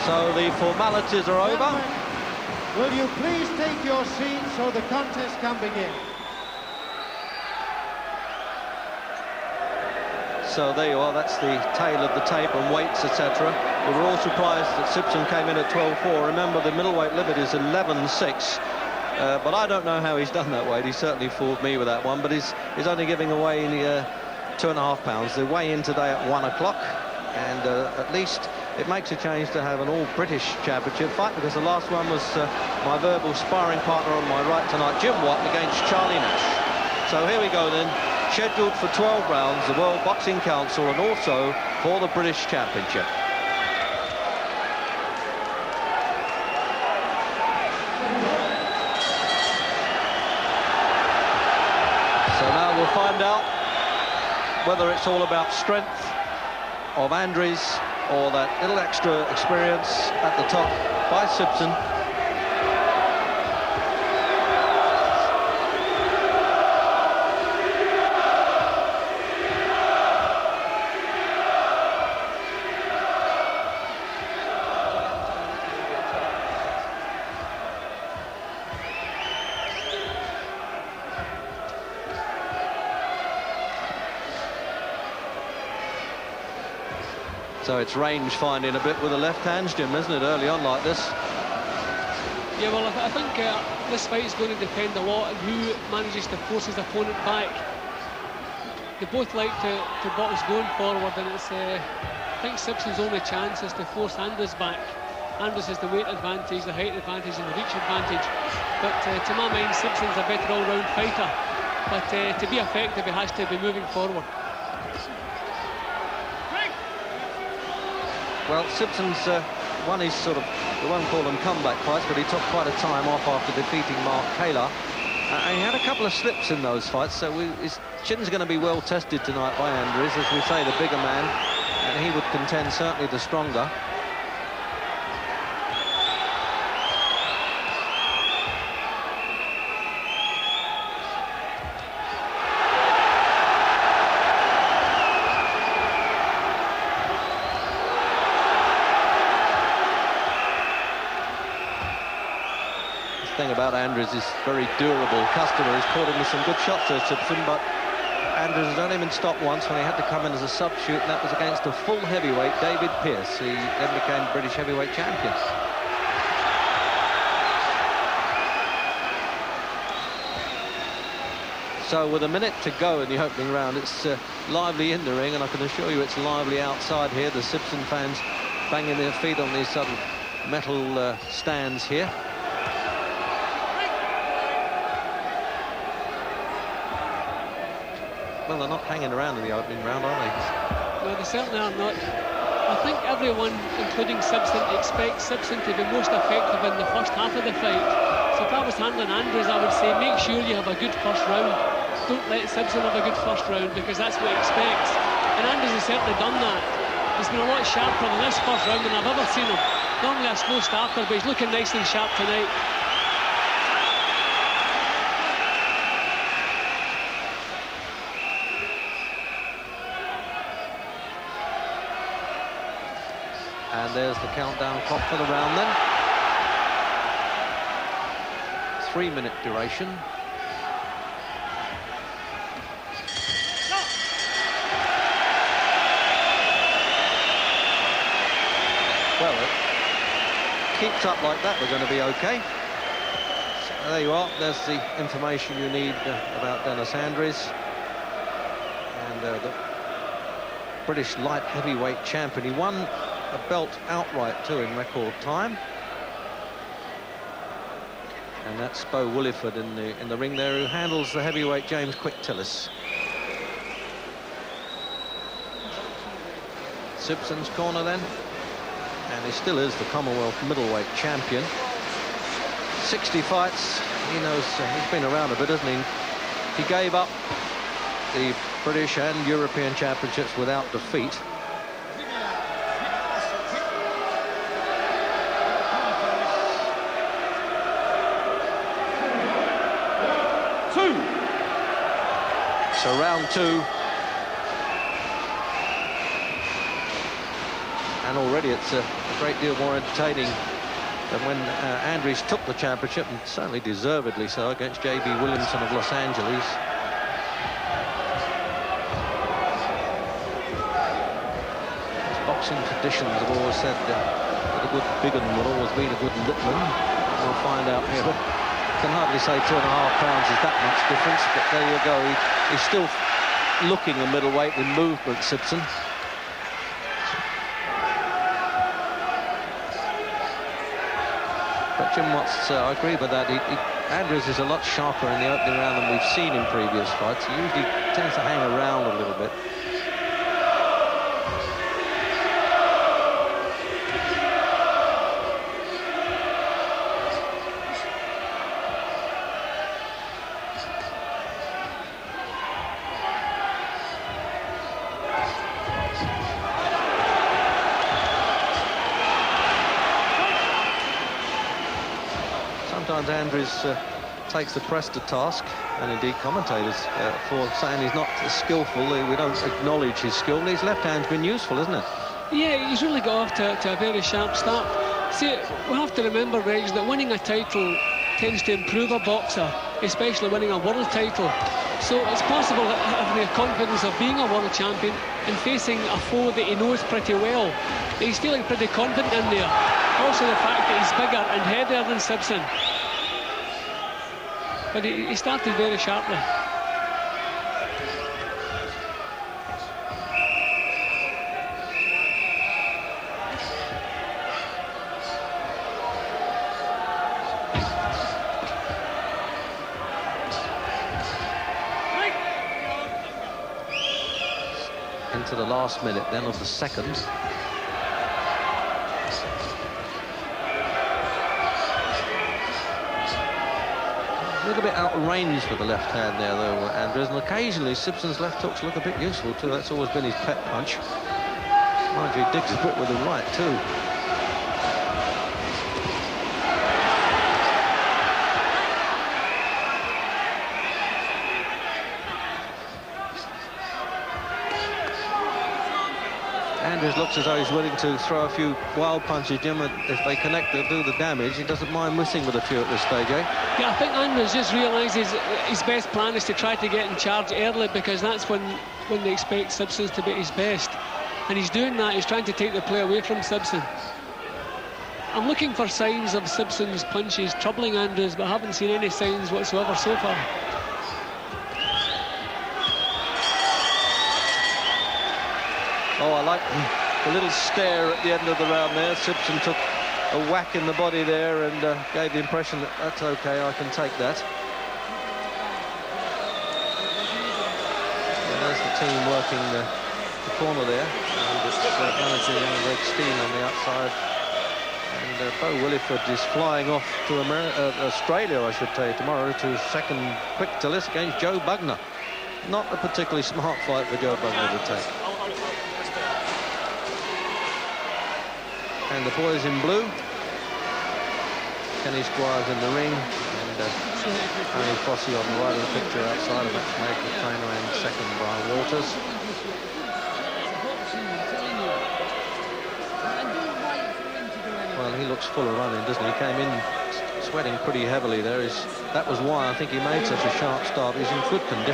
So the formalities are over. Gentlemen, will you please take your seats so the contest can begin? So there you are, that's the tail of the tape and weights, etc. We were all surprised that Sibson came in at 12.4. Remember, the middleweight limit is 11.6. But I don't know how he's done that weight. He certainly fooled me with that one, but he's only giving away 2.5 pounds. They weigh in today at 1 o'clock, and at least it makes a change to have an all-British championship fight, because the last one was my verbal sparring partner on my right tonight, Jim Watt, against Charlie Nash. So here we go then, scheduled for 12 rounds, the World Boxing Council, and also for the British Championship. So now we'll find out whether it's all about strength of Andries or that little extra experience at the top by Sibson. So it's range finding a bit with the left hands, Jim, isn't it, early on like this? Yeah, well, I think this fight is going to depend a lot on who manages to force his opponent back. They both like to box going forward, and it's I think Sibson's only chance is to force Andries back. Andries has the weight advantage, the height advantage, and the reach advantage. But to my mind, Sibson's a better all-round fighter. But to be effective, he has to be moving forward. Well, Sibson's won his sort of, we won't call them comeback fights, but he took quite a time off after defeating Mark Kaler. And he had a couple of slips in those fights, so his chin's going to be well tested tonight by Andries, as we say, the bigger man, and he would contend certainly the stronger. Thing about Andries is very durable customer. He's caught him with some good shots there, Sibson, but Andries has only been stopped once when he had to come in as a substitute, and that was against a full heavyweight, David Pearce. He then became British heavyweight champion. So with a minute to go in the opening round, it's lively in the ring, and I can assure you it's lively outside here. The Sibson fans banging their feet on these sort of metal stands here. Well, they're not hanging around in the opening round, are they? No, they certainly are not. I think everyone, including Sibson, expects Sibson to be most effective in the first half of the fight. So if I was handling Andries, I would say make sure you have a good first round. Don't let Sibson have a good first round, because that's what he expects. And Andries has certainly done that. He's been a lot sharper in this first round than I've ever seen him. Normally a slow starter, but he's looking nice and sharp tonight. And there's the countdown clock for the round then. 3-minute duration. Well, it keeps up like that, we're going to be okay. So there you are, there's the information you need about Dennis Andries. And the British light heavyweight champion. He won a belt outright too in record time. And that's Bo Williford in the ring there, who handles the heavyweight James Quick-Tillis. Sibson's corner then, and he still is the Commonwealth middleweight champion. 60 fights, he knows, he's been around a bit, hasn't he? He gave up the British and European championships without defeat. So round two. And already it's a great deal more entertaining than when Andries took the championship, and certainly deservedly so, against J.B. Williamson of Los Angeles. Boxing traditions have always said that a good big one will always beat a good little one. We'll find out here. Can hardly say 2.5 pounds is that much difference, but there you go. He's still looking a middleweight with movement, Sibson. But Jim Watts, I agree with that. Andries is a lot sharper in the opening round than we've seen in previous fights. He usually tends to hang around a little bit. Sometimes Andries takes the press to task, and indeed commentators, for saying he's not skillful. We don't acknowledge his skill. His left hand's been useful, isn't it? Yeah, he's really got off to a very sharp start. See, we have to remember, Reg, that winning a title tends to improve a boxer, especially winning a world title. So it's possible that having the confidence of being a world champion and facing a foe that he knows pretty well, that he's feeling pretty confident in there. Also the fact that he's bigger and heavier than Sibson. But he started very sharply. Into the last minute then of the second. A little bit out of range for the left hand there, though, Andries, and occasionally Sibson's left hooks look a bit useful too. That's always been his pet punch. Mind you, he digs a bit with the right too. Andries looks as though he's willing to throw a few wild punches, Jim. If they connect, they'll do the damage. He doesn't mind missing with a few at this stage, eh? Yeah, I think Andries just realises his best plan is to try to get in charge early, because that's when they expect Sibson's to be at his best. And he's doing that. He's trying to take the play away from Sibson. I'm looking for signs of Sibson's punches troubling Andries, but I haven't seen any signs whatsoever so far. Oh, I like the little stare at the end of the round there. Sibson took a whack in the body there and gave the impression that that's okay, I can take that. And there's the team working the corner there. And it's manager young Red Steen on the outside. And Bo Williford is flying off to Australia, I should tell you, tomorrow to second quick to list against Joe Bugner. Not a particularly smart fight for Joe Bugner to take. And the boys in blue. Kenny Squires in the ring, and Tony Fossey on the right of the picture outside, of matchmaker, trainer, and second Brian Walters. Well, he looks full of running, doesn't he? He came in sweating pretty heavily there. That was why I think he made such a sharp start. He's in good condition.